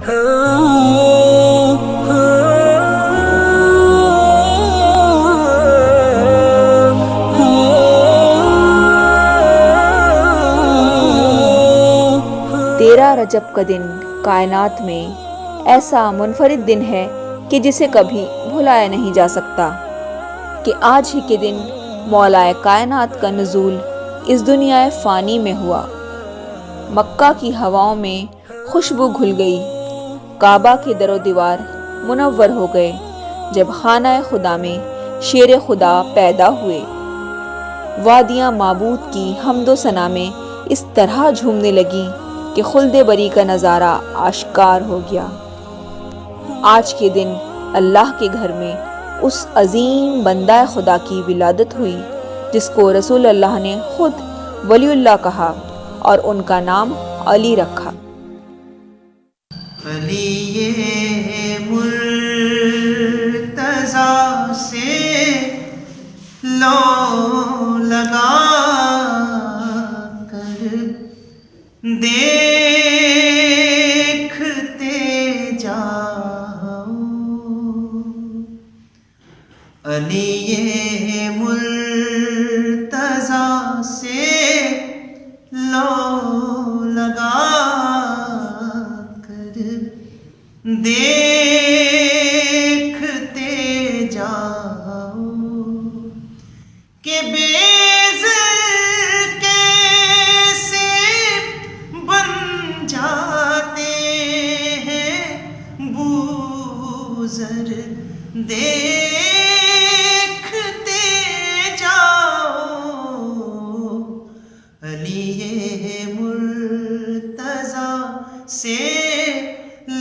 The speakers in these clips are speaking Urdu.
تیرہ رجب کا دن کائنات میں ایسا منفرد دن ہے کہ جسے کبھی بھلایا نہیں جا سکتا کہ آج ہی کے دن مولا کائنات کا نزول اس دنیا فانی میں ہوا۔ مکہ کی ہواؤں میں خوشبو گھل گئی، کعبہ کے در و دیوار منور ہو گئے جب خانہ خدا میں شیر خدا پیدا ہوئے۔ وادیاں معبود کی حمد و ثنا میں اس طرح جھومنے لگیں کہ خلد بری کا نظارہ آشکار ہو گیا۔ آج کے دن اللہ کے گھر میں اس عظیم بندہ خدا کی ولادت ہوئی جس کو رسول اللہ نے خود ولی اللہ کہا اور ان کا نام علی رکھا۔ علی مرتضیٰ سے لو لگا کر دیکھتے جاؤ، علی مرتضیٰ سے لو لگا کر دیکھتے جاؤ کہ بیزر کیسے بن جاتے ہیں بوزر، دیکھتے جاؤ، علی مرتضیٰ سے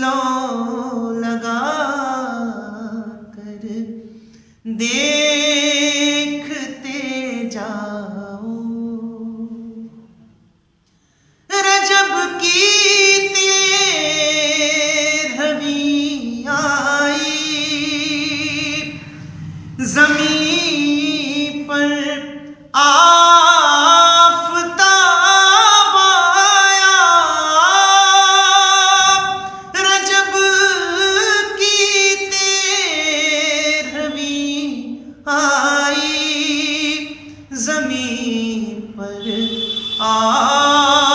لو لگا کر دیکھتے جاؤ۔ رجب کی تیرہویں آئی، زمین پر آفتاب آیا، رجب کی تیرہویں آئی، زمین پر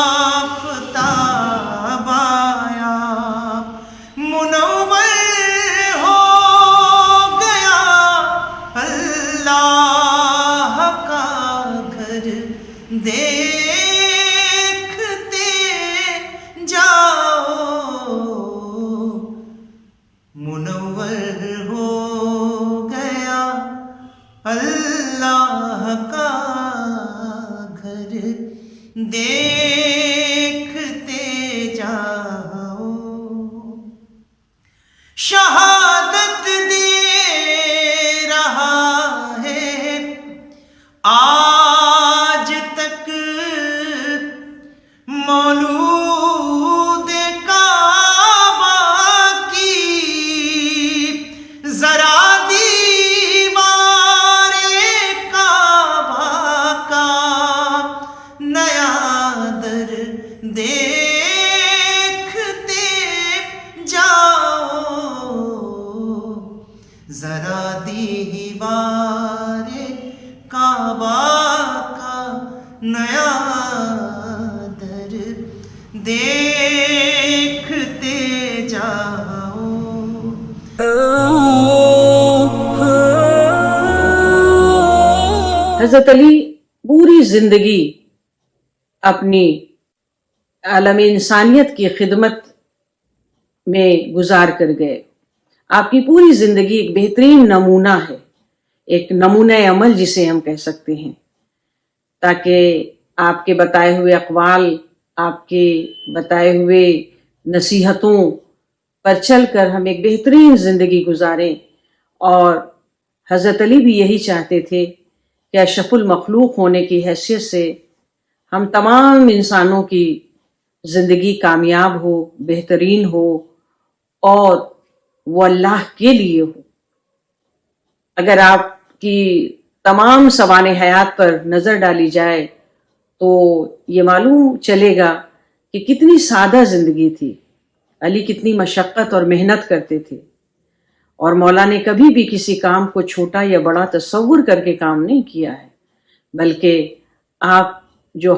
آفتاب آیا، منور ہو گیا اللہ کا گھر، دیکھتے جاؤ، منور ہو گیا اللہ کا گھر، دیکھتے جاؤ۔ شہادت دے رہا ہے آج تک مولود کعبہ کی، ذرا دیوار کعبہ کا نیا در دیکھتے جاؤ، ذرا دیوار کعبہ کا نیا در دیکھتے جاؤ۔ حضرت علی پوری زندگی اپنی عالم انسانیت کی خدمت میں گزار کر گئے۔ آپ کی پوری زندگی ایک بہترین نمونہ ہے، ایک نمونہ عمل جسے ہم کہہ سکتے ہیں، تاکہ آپ کے بتائے ہوئے اقوال، آپ کے بتائے ہوئے نصیحتوں پر چل کر ہم ایک بہترین زندگی گزاریں۔ اور حضرت علی بھی یہی چاہتے تھے کہ اشرف المخلوق ہونے کی حیثیت سے ہم تمام انسانوں کی زندگی کامیاب ہو، بہترین ہو اور وہ اللہ کے لیے ہو۔ اگر آپ کی تمام سوانح حیات پر نظر ڈالی جائے تو یہ معلوم چلے گا کہ کتنی سادہ زندگی تھی، علی کتنی مشقت اور محنت کرتے تھے، اور مولا نے کبھی بھی کسی کام کو چھوٹا یا بڑا تصور کر کے کام نہیں کیا ہے، بلکہ آپ جو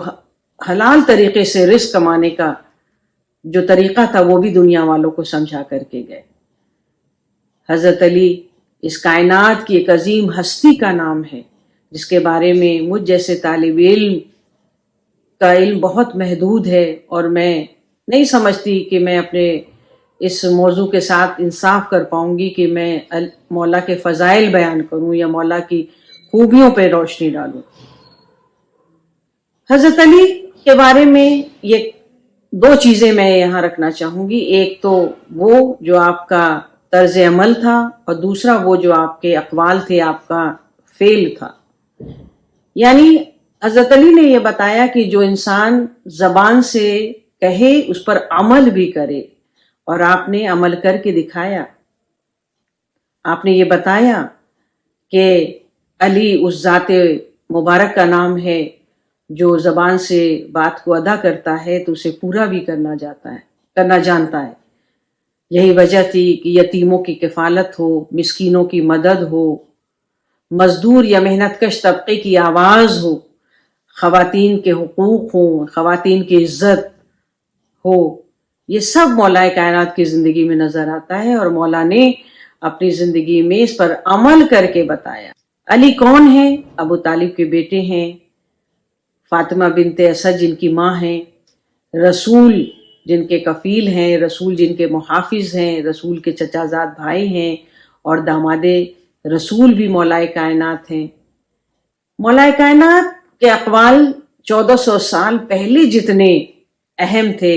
حلال طریقے سے رزق کمانے کا جو طریقہ تھا وہ بھی دنیا والوں کو سمجھا کر کے گئے۔ حضرت علی اس کائنات کی ایک عظیم ہستی کا نام ہے، جس کے بارے میں مجھ جیسے طالب علم کا علم بہت محدود ہے، اور میں نہیں سمجھتی کہ میں اپنے اس موضوع کے ساتھ انصاف کر پاؤں گی کہ میں مولا کے فضائل بیان کروں یا مولا کی خوبیوں پہ روشنی ڈالوں۔ حضرت علی کے بارے میں یہ دو چیزیں میں یہاں رکھنا چاہوں گی، ایک تو وہ جو آپ کا طرز عمل تھا، اور دوسرا وہ جو آپ کے اقوال تھے، آپ کا فعل تھا۔ یعنی حضرت علی نے یہ بتایا کہ جو انسان زبان سے کہے اس پر عمل بھی کرے، اور آپ نے عمل کر کے دکھایا۔ آپ نے یہ بتایا کہ علی اس ذات مبارک کا نام ہے جو زبان سے بات کو ادا کرتا ہے تو اسے پورا بھی کرنا جانتا ہے۔ یہی وجہ تھی کہ یتیموں کی کفالت ہو، مسکینوں کی مدد ہو، مزدور یا محنت کش طبقے کی آواز ہو، خواتین کے حقوق ہوں، خواتین کی عزت ہو، یہ سب مولا کائنات کی زندگی میں نظر آتا ہے، اور مولا نے اپنی زندگی میں اس پر عمل کر کے بتایا۔ علی کون ہیں؟ ابو طالب کے بیٹے ہیں، فاطمہ بنت اسد جن کی ماں ہیں، رسول جن کے کفیل ہیں، رسول جن کے محافظ ہیں، رسول کے چچا زاد بھائی ہیں، اور داماد رسول بھی مولا کائنات ہیں۔ مولا کائنات کے اقوال 1400 سال پہلے جتنے اہم تھے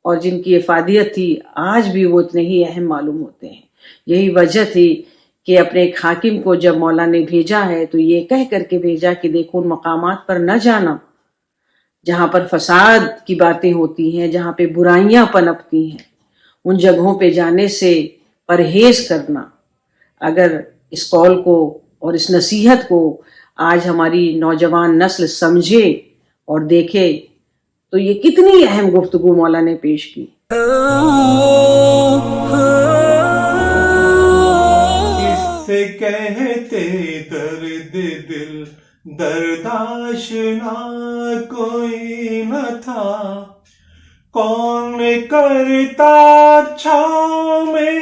اور جن کی افادیت تھی، آج بھی وہ اتنے ہی اہم معلوم ہوتے ہیں۔ یہی وجہ تھی کہ اپنے ایک حاکم کو جب مولا نے بھیجا ہے تو یہ کہہ کر کے بھیجا کہ دیکھو ان مقامات پر نہ جانا جہاں پر فساد کی باتیں ہوتی ہیں، جہاں پہ برائیاں پنپتی ہیں، ان جگہوں پہ جانے سے پرہیز کرنا۔ اگر اس قول کو اور اس نصیحت کو آج ہماری نوجوان نسل سمجھے اور دیکھے تو یہ کتنی اہم گفتگو مولا نے پیش کی۔ کس سے کہتے درد دل درداشنا کوئی نہ تھا، کون کرتا چھاؤں میں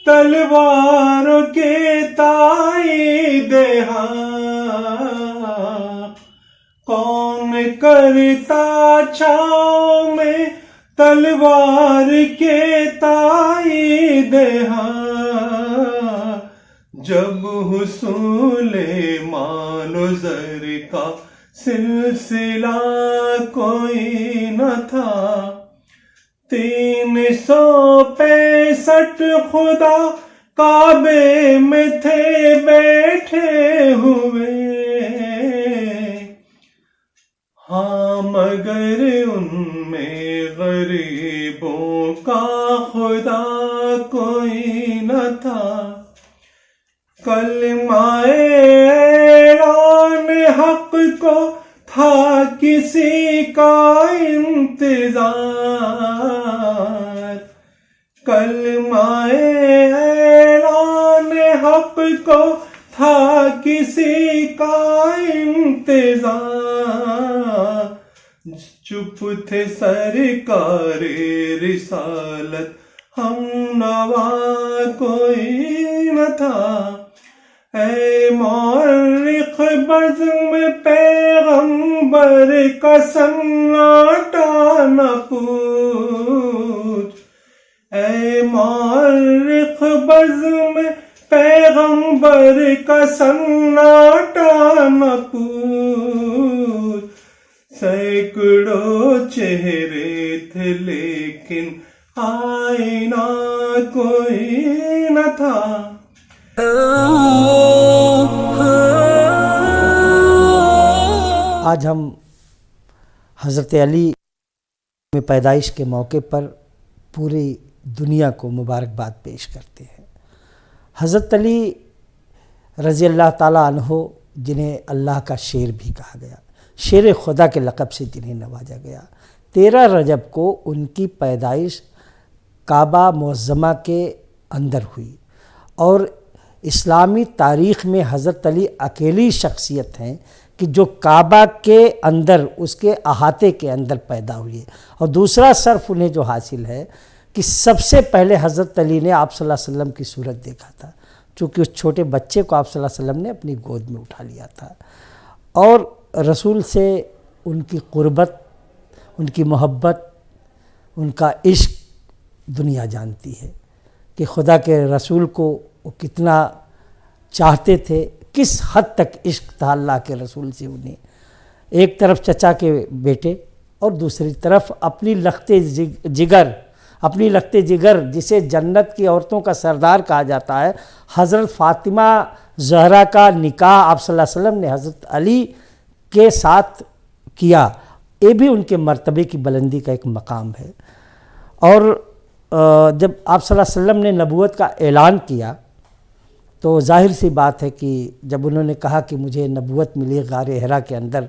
تلواروں کے تائید کون کرتا چھاؤں میں تلوار کے تائید جب حصول مال و زر کا سلسلہ کوئی نہ تھا، 365 خدا کعبے میں تھے بیٹھے ہوئے، ہاں مگر ان میں غریبوں کا خدا کوئی نہ تھا۔ کلمہ اعلان حق کو تھا کسی کا انتظار، کلمہ اعلان حق کو تھا کسی کا انتظار، چپ تھے سرکار رسالت ہم نوا کوئی نہ تھا، اے مورخ بزم پیغمبر کا سناٹا نہ پوچھ، اے مورخ بزم پیغمبر کا سناٹا نہ پوچھ، سینکڑوں چہرے تھے لیکن آئینہ کوئی نہ تھا۔ آج ہم حضرت علی میں پیدائش کے موقع پر پوری دنیا کو مبارکباد پیش کرتے ہیں۔ حضرت علی رضی اللہ تعالیٰ عنہ جنہیں اللہ کا شیر بھی کہا گیا، شیر خدا کے لقب سے جنہیں نوازا گیا، 13 رجب کو ان کی پیدائش کعبہ معظمہ کے اندر ہوئی، اور اسلامی تاریخ میں حضرت علی اکیلی شخصیت ہیں کہ جو کعبہ کے اندر، اس کے احاطے کے اندر پیدا ہوئی ہے۔ اور دوسرا شرف انہیں جو حاصل ہے کہ سب سے پہلے حضرت علی نے آپ صلی اللہ علیہ وسلم کی صورت دیکھا تھا، چونکہ اس چھوٹے بچے کو آپ صلی اللہ علیہ وسلم نے اپنی گود میں اٹھا لیا تھا، اور رسول سے ان کی قربت، ان کی محبت، ان کا عشق دنیا جانتی ہے کہ خدا کے رسول کو وہ کتنا چاہتے تھے، کس حد تک عشق تھا اللہ کے رسول سے انہیں۔ ایک طرف چچا کے بیٹے اور دوسری طرف اپنی لخت جگر جسے جنت کی عورتوں کا سردار کہا جاتا ہے، حضرت فاطمہ زہرا کا نکاح آپ صلی اللہ علیہ وسلم نے حضرت علی کے ساتھ کیا، یہ بھی ان کے مرتبے کی بلندی کا ایک مقام ہے۔ اور جب آپ صلی اللہ علیہ وسلم نے نبوت کا اعلان کیا تو ظاہر سی بات ہے کہ جب انہوں نے کہا کہ مجھے نبوت ملی غار حرا کے اندر،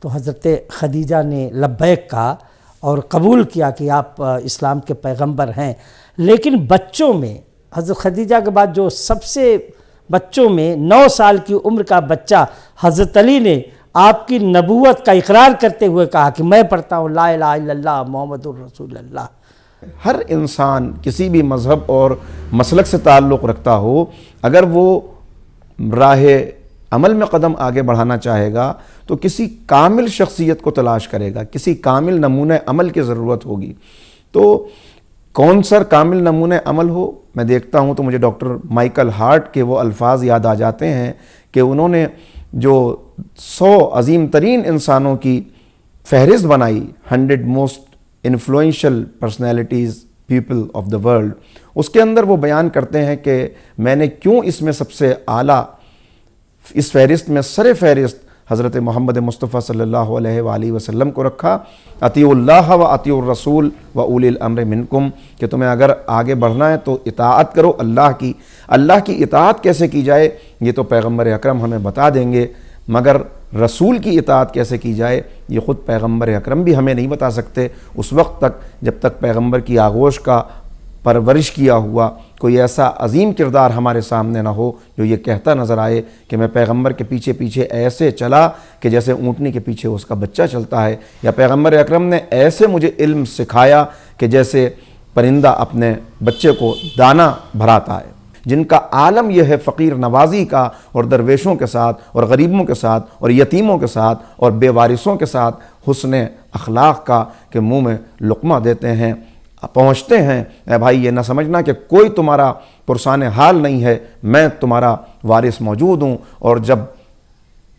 تو حضرت خدیجہ نے لبیک کہا اور قبول کیا کہ آپ اسلام کے پیغمبر ہیں۔ لیکن بچوں میں حضرت خدیجہ کے بعد جو سب سے بچوں میں 9 سال کی عمر کا بچہ حضرت علی نے آپ کی نبوت کا اقرار کرتے ہوئے کہا کہ میں پڑھتا ہوں لا الہ الا اللہ محمد الرسول اللہ۔ ہر انسان کسی بھی مذہب اور مسلک سے تعلق رکھتا ہو، اگر وہ راہ عمل میں قدم آگے بڑھانا چاہے گا تو کسی کامل شخصیت کو تلاش کرے گا، کسی کامل نمونہ عمل کی ضرورت ہوگی۔ تو کون سا کامل نمونہ عمل ہو، میں دیکھتا ہوں تو مجھے ڈاکٹر مائیکل ہارٹ کے وہ الفاظ یاد آ جاتے ہیں کہ انہوں نے جو 100 عظیم ترین انسانوں کی فہرست بنائی، 100 most influential personalities people of the world, اس کے اندر وہ بیان کرتے ہیں کہ میں نے کیوں اس میں سب سے اعلیٰ اس فہرست میں سر فہرست حضرت محمد مصطفیٰ صلی اللہ علیہ وآلہ وسلم کو رکھا۔ اطیعوا اللہ و اطیعوا الرسول و اولی الامر منکم، کہ تمہیں اگر آگے بڑھنا ہے تو اطاعت کرو اللہ کی۔ اللہ کی اطاعت کیسے کی جائے یہ تو پیغمبر اکرم ہمیں بتا دیں گے، مگر رسول کی اطاعت کیسے کی جائے یہ خود پیغمبر اکرم بھی ہمیں نہیں بتا سکتے، اس وقت تک جب تک پیغمبر کی آغوش کا پرورش کیا ہوا کوئی ایسا عظیم کردار ہمارے سامنے نہ ہو جو یہ کہتا نظر آئے کہ میں پیغمبر کے پیچھے پیچھے ایسے چلا کہ جیسے اونٹنی کے پیچھے اس کا بچہ چلتا ہے، یا پیغمبر اکرم نے ایسے مجھے علم سکھایا کہ جیسے پرندہ اپنے بچے کو دانہ بھراتا ہے۔ جن کا عالم یہ ہے فقیر نوازی کا، اور درویشوں کے ساتھ اور غریبوں کے ساتھ اور یتیموں کے ساتھ اور بے وارثوں کے ساتھ حسن اخلاق کا، کہ منہ میں لقمہ دیتے ہیں، پہنچتے ہیں۔ اے بھائی یہ نہ سمجھنا کہ کوئی تمہارا پرسان حال نہیں ہے، میں تمہارا وارث موجود ہوں۔ اور جب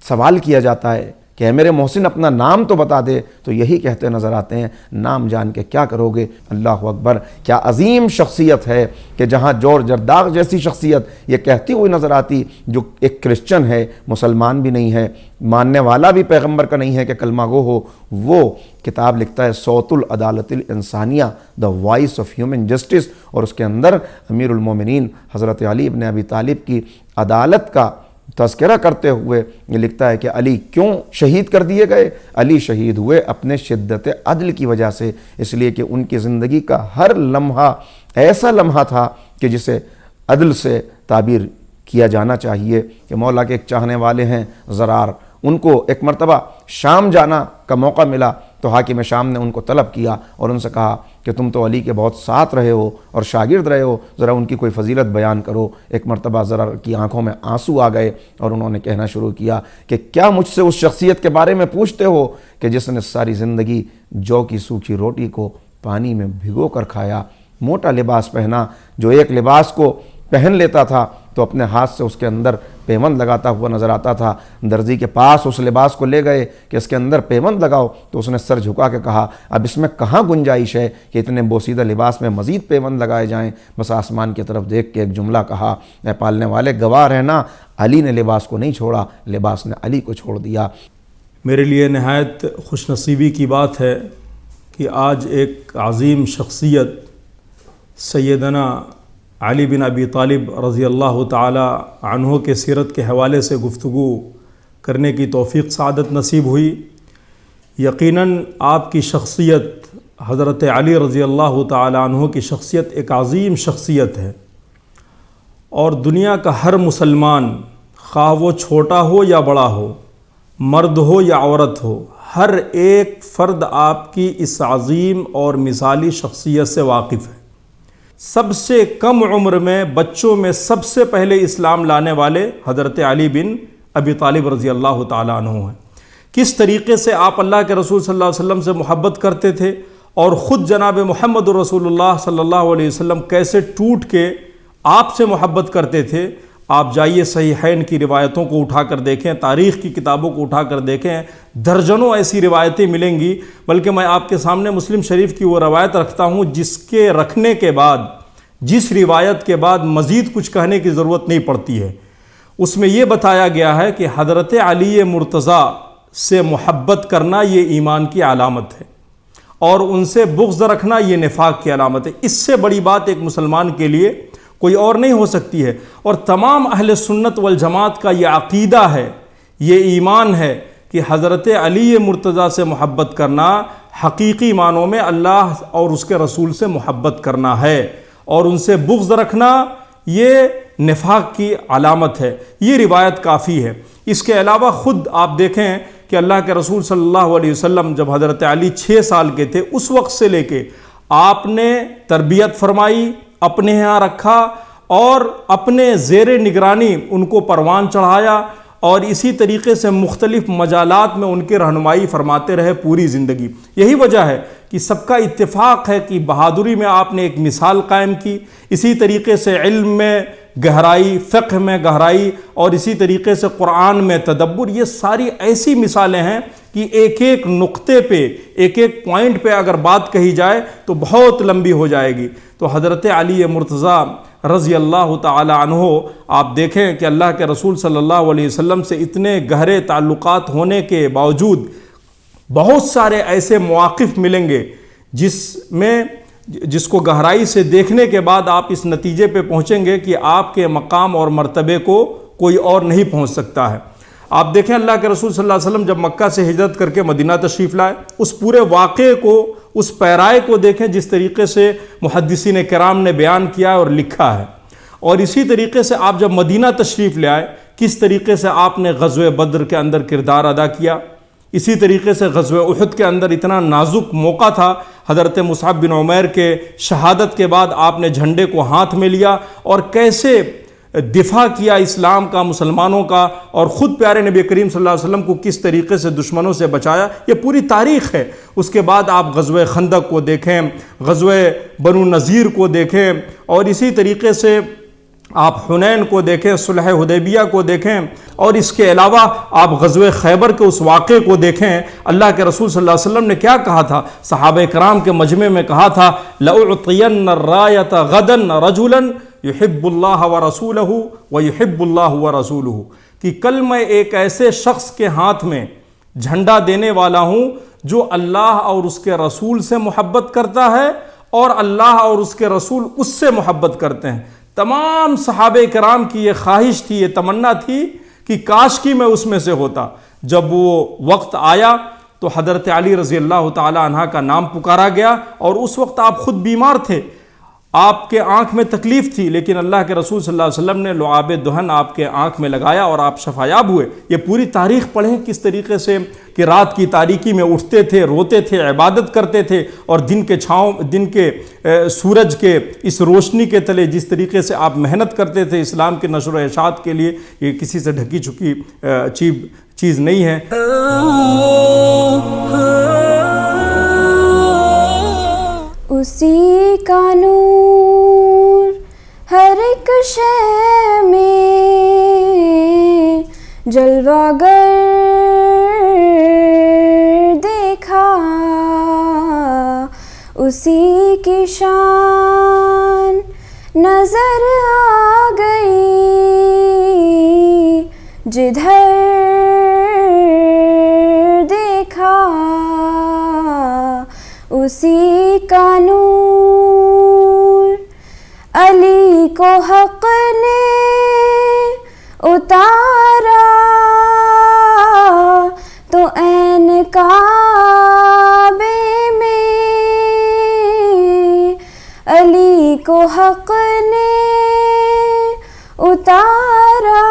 سوال کیا جاتا ہے کہ اے میرے محسن اپنا نام تو بتا دے، تو یہی کہتے نظر آتے ہیں نام جان کے کیا کرو گے۔ اللہ اکبر، کیا عظیم شخصیت ہے کہ جہاں جورج جرداغ جیسی شخصیت یہ کہتی ہوئی نظر آتی، جو ایک کرسچن ہے، مسلمان بھی نہیں ہے، ماننے والا بھی پیغمبر کا نہیں ہے کہ کلمہ گو ہو، وہ کتاب لکھتا ہے صوت العدالت الانسانیہ، the voice of human justice, اور اس کے اندر امیر المومنین حضرت علی ابن ابی طالب کی عدالت کا تذکرہ کرتے ہوئے یہ لکھتا ہے کہ علی کیوں شہید کر دیے گئے؟ علی شہید ہوئے اپنے شدت عدل کی وجہ سے، اس لیے کہ ان کی زندگی کا ہر لمحہ ایسا لمحہ تھا کہ جسے عدل سے تعبیر کیا جانا چاہیے۔ کہ مولا کے ایک چاہنے والے ہیں زرار، ان کو ایک مرتبہ شام جانا کا موقع ملا تو حاکم شام نے ان کو طلب کیا اور ان سے کہا کہ تم تو علی کے بہت ساتھ رہے ہو اور شاگرد رہے ہو، ذرا ان کی کوئی فضیلت بیان کرو۔ ایک مرتبہ زرار کی آنکھوں میں آنسو آ گئے اور انہوں نے کہنا شروع کیا کہ کیا مجھ سے اس شخصیت کے بارے میں پوچھتے ہو کہ جس نے ساری زندگی جو کی سوکھی روٹی کو پانی میں بھگو کر کھایا، موٹا لباس پہنا، جو ایک لباس کو پہن لیتا تھا تو اپنے ہاتھ سے اس کے اندر پیوند لگاتا ہوا نظر آتا تھا۔ درزی کے پاس اس لباس کو لے گئے کہ اس کے اندر پیوند لگاؤ، تو اس نے سر جھکا کے کہا اب اس میں کہاں گنجائش ہے کہ اتنے بوسیدہ لباس میں مزید پیوند لگائے جائیں۔ بس آسمان کی طرف دیکھ کے ایک جملہ کہا، اے پالنے والے گواہ رہنا، علی نے لباس کو نہیں چھوڑا، لباس نے علی کو چھوڑ دیا۔ میرے لیے نہایت خوش نصیبی کی بات ہے کہ آج ایک عظیم شخصیت سیدنا علی بن ابی طالب رضی اللہ تعالی عنہ کے سیرت کے حوالے سے گفتگو کرنے کی توفیق سعادت نصیب ہوئی۔ یقیناً آپ کی شخصیت حضرت علی رضی اللہ تعالی عنہ کی شخصیت ایک عظیم شخصیت ہے، اور دنیا کا ہر مسلمان، خواہ وہ چھوٹا ہو یا بڑا ہو، مرد ہو یا عورت ہو، ہر ایک فرد آپ کی اس عظیم اور مثالی شخصیت سے واقف ہے۔ سب سے کم عمر میں بچوں میں سب سے پہلے اسلام لانے والے حضرت علی بن ابی طالب رضی اللہ تعالیٰ عنہ ہیں۔ کس طریقے سے آپ اللہ کے رسول صلی اللہ علیہ وسلم سے محبت کرتے تھے، اور خود جناب محمد رسول اللہ صلی اللہ علیہ وسلم کیسے ٹوٹ کے آپ سے محبت کرتے تھے، آپ جائیے صحیحین کی روایتوں کو اٹھا کر دیکھیں، تاریخ کی کتابوں کو اٹھا کر دیکھیں، درجنوں ایسی روایتیں ملیں گی۔ بلکہ میں آپ کے سامنے مسلم شریف کی وہ روایت رکھتا ہوں جس کے رکھنے کے بعد، جس روایت کے بعد مزید کچھ کہنے کی ضرورت نہیں پڑتی ہے۔ اس میں یہ بتایا گیا ہے کہ حضرت علی مرتضیٰ سے محبت کرنا یہ ایمان کی علامت ہے، اور ان سے بغض رکھنا یہ نفاق کی علامت ہے۔ اس سے بڑی بات ایک مسلمان کے لیے کوئی اور نہیں ہو سکتی ہے، اور تمام اہل سنت والجماعت کا یہ عقیدہ ہے، یہ ایمان ہے کہ حضرت علی مرتضیٰ سے محبت کرنا حقیقی معنوں میں اللہ اور اس کے رسول سے محبت کرنا ہے، اور ان سے بغض رکھنا یہ نفاق کی علامت ہے۔ یہ روایت کافی ہے۔ اس کے علاوہ خود آپ دیکھیں کہ اللہ کے رسول صلی اللہ علیہ وسلم جب حضرت علی 6 سال کے تھے، اس وقت سے لے کے آپ نے تربیت فرمائی، اپنے ہاں رکھا، اور اپنے زیر نگرانی ان کو پروان چڑھایا، اور اسی طریقے سے مختلف مجالات میں ان کی رہنمائی فرماتے رہے پوری زندگی۔ یہی وجہ ہے کہ سب کا اتفاق ہے کہ بہادری میں آپ نے ایک مثال قائم کی، اسی طریقے سے علم میں گہرائی، فقہ میں گہرائی، اور اسی طریقے سے قرآن میں تدبر، یہ ساری ایسی مثالیں ہیں کہ ایک ایک نقطے پہ، ایک ایک پوائنٹ پہ اگر بات کہی جائے تو بہت لمبی ہو جائے گی۔ تو حضرت علی مرتضیٰ رضی اللہ تعالی عنہ، آپ دیکھیں کہ اللہ کے رسول صلی اللہ علیہ وسلم سے اتنے گہرے تعلقات ہونے کے باوجود بہت سارے ایسے مواقف ملیں گے جس کو گہرائی سے دیکھنے کے بعد آپ اس نتیجے پہ پہنچیں گے کہ آپ کے مقام اور مرتبے کو کوئی اور نہیں پہنچ سکتا ہے۔ آپ دیکھیں اللہ کے رسول صلی اللہ علیہ وسلم جب مکہ سے ہجرت کر کے مدینہ تشریف لائے، اس پورے واقعے کو، اس پیرائے کو دیکھیں جس طریقے سے محدثین کرام نے بیان کیا اور لکھا ہے۔ اور اسی طریقے سے آپ جب مدینہ تشریف لے آئے، کس طریقے سے آپ نے غزوہ بدر کے اندر کردار ادا کیا، اسی طریقے سے غزوہ احد کے اندر اتنا نازک موقع تھا، حضرت مصعب بن عمیر کے شہادت کے بعد آپ نے جھنڈے کو ہاتھ میں لیا اور کیسے دفاع کیا اسلام کا، مسلمانوں کا، اور خود پیارے نبی کریم صلی اللہ علیہ وسلم کو کس طریقے سے دشمنوں سے بچایا، یہ پوری تاریخ ہے۔ اس کے بعد آپ غزوہ خندق کو دیکھیں، غزوہ بنو نذیر کو دیکھیں، اور اسی طریقے سے آپ حنین کو دیکھیں، صلح حدیبیہ کو دیکھیں، اور اس کے علاوہ آپ غزوہ خیبر کے اس واقعے کو دیکھیں۔ اللہ کے رسول صلی اللہ علیہ وسلم نے کیا کہا تھا، صحابہ کرام کے مجمع میں کہا تھا، لَأُعْطِيَنَّ الرَّایَةَ غَدًا رَجُلًا يُحِبُّ اللَّهَ وَرَسُولَهُ وَيُحِبُّ اللَّهُ وَرَسُولُهُ، کہ کل میں ایک ایسے شخص کے ہاتھ میں جھنڈا دینے والا ہوں جو اللہ اور اس کے رسول سے محبت کرتا ہے، اور اللہ اور اس کے رسول اس سے محبت کرتے ہیں۔ تمام صحابہ کرام کی یہ خواہش تھی، یہ تمنا تھی کہ کاش کی میں اس میں سے ہوتا۔ جب وہ وقت آیا تو حضرت علی رضی اللہ تعالی عنہ کا نام پکارا گیا، اور اس وقت آپ خود بیمار تھے، آپ کے آنکھ میں تکلیف تھی، لیکن اللہ کے رسول صلی اللہ علیہ وسلم نے لعاب دہن آپ کے آنکھ میں لگایا اور آپ شفایاب ہوئے۔ یہ پوری تاریخ پڑھیں کس طریقے سے کہ رات کی تاریکی میں اٹھتے تھے، روتے تھے، عبادت کرتے تھے، اور دن کے چھاؤں، دن کے سورج کے اس روشنی کے تلے جس طریقے سے آپ محنت کرتے تھے اسلام کے نشر و اشاعت کے لیے، یہ کسی سے ڈھکی چھپی چیز نہیں ہے۔ اسی کا نور ہر ایک شے میں جلوہ گر دیکھا، اسی کی شان نظر آ گئی جدھر دیکھا، اسی کا نور علی کو حق نے اتارا تو عین کعبے میں کو حق نے اتارا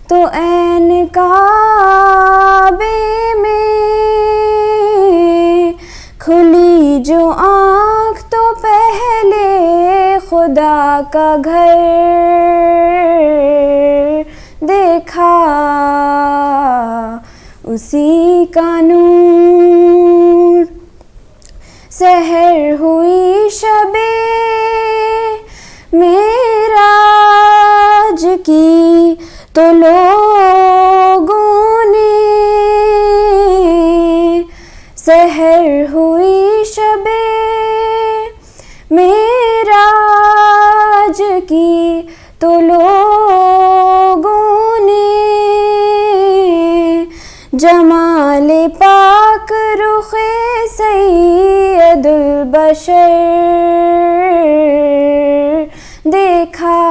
تو عین کعبے میں کھلی جو آنکھ تو پہلے خدا کا گھر دیکھا، اسی کا نور. سحر ہوئی شب معراج کی تو لوگوں نے، سحر ہوئی شب معراج کی تو لوگوں نے، جمال پاک رخ سید البشر دیکھا،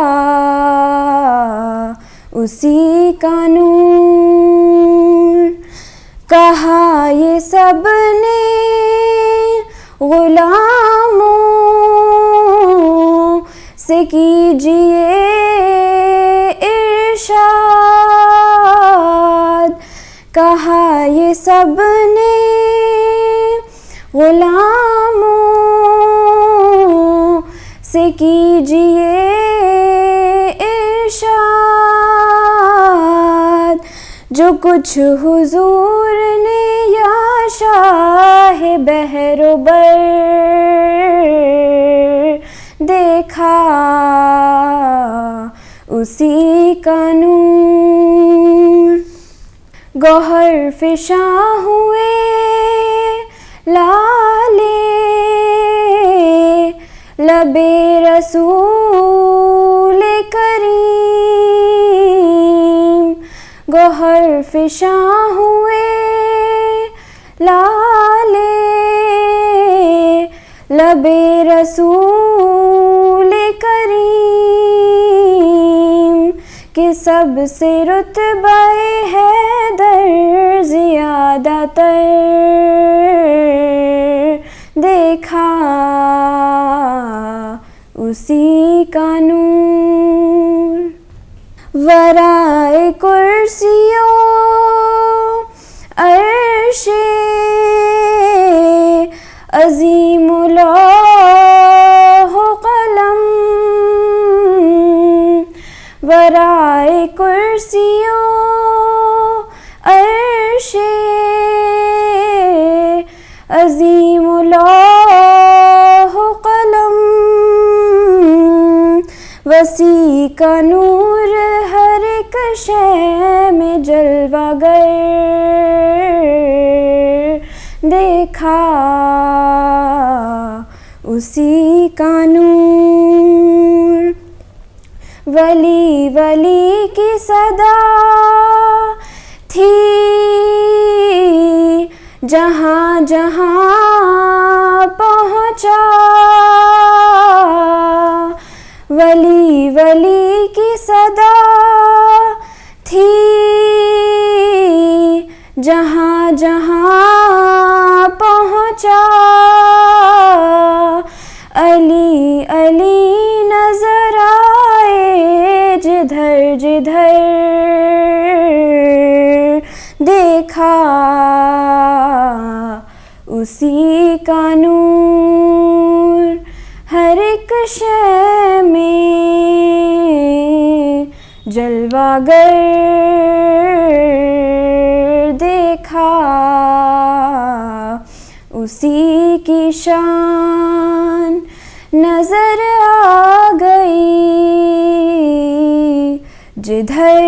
اسی کا نور. کہا یہ سب نے غلاموں سے کیجئے ارشاد، کہا یہ سب نے غلاموں سے کیجئے ارشاد، جو کچھ حضور نے یا شاہ بحر و بر دیکھا، اسی کا نور. گوہر فشاں ہوئے لالے لب رسول کریم، گوہر فشاں ہوئے لالے لب رسول کریم، کہ سب سے رتبہ حیدر زیادہ تر دیکھا، اسی کا نور. ورائے کرسیوں عرش عظیم لوح و قلم، ورائے کرسیوں عرش عظیم لوح و قلم، وسیع کا نور ہر ایک شے میں جلوہ گر دیکھا، اسی کا نور. ولی ولی کی صدا تھی جہاں جہاں پہنچا، ولی ولی کی صدا تھی جہاں جہاں پہنچا، علی علی نظر آئے جدھر جدھر دیکھا، اسی کا نور. ہر ایک شے میں جلوہ گر دیکھا، اسی کی شان نظر آ گئی جدھر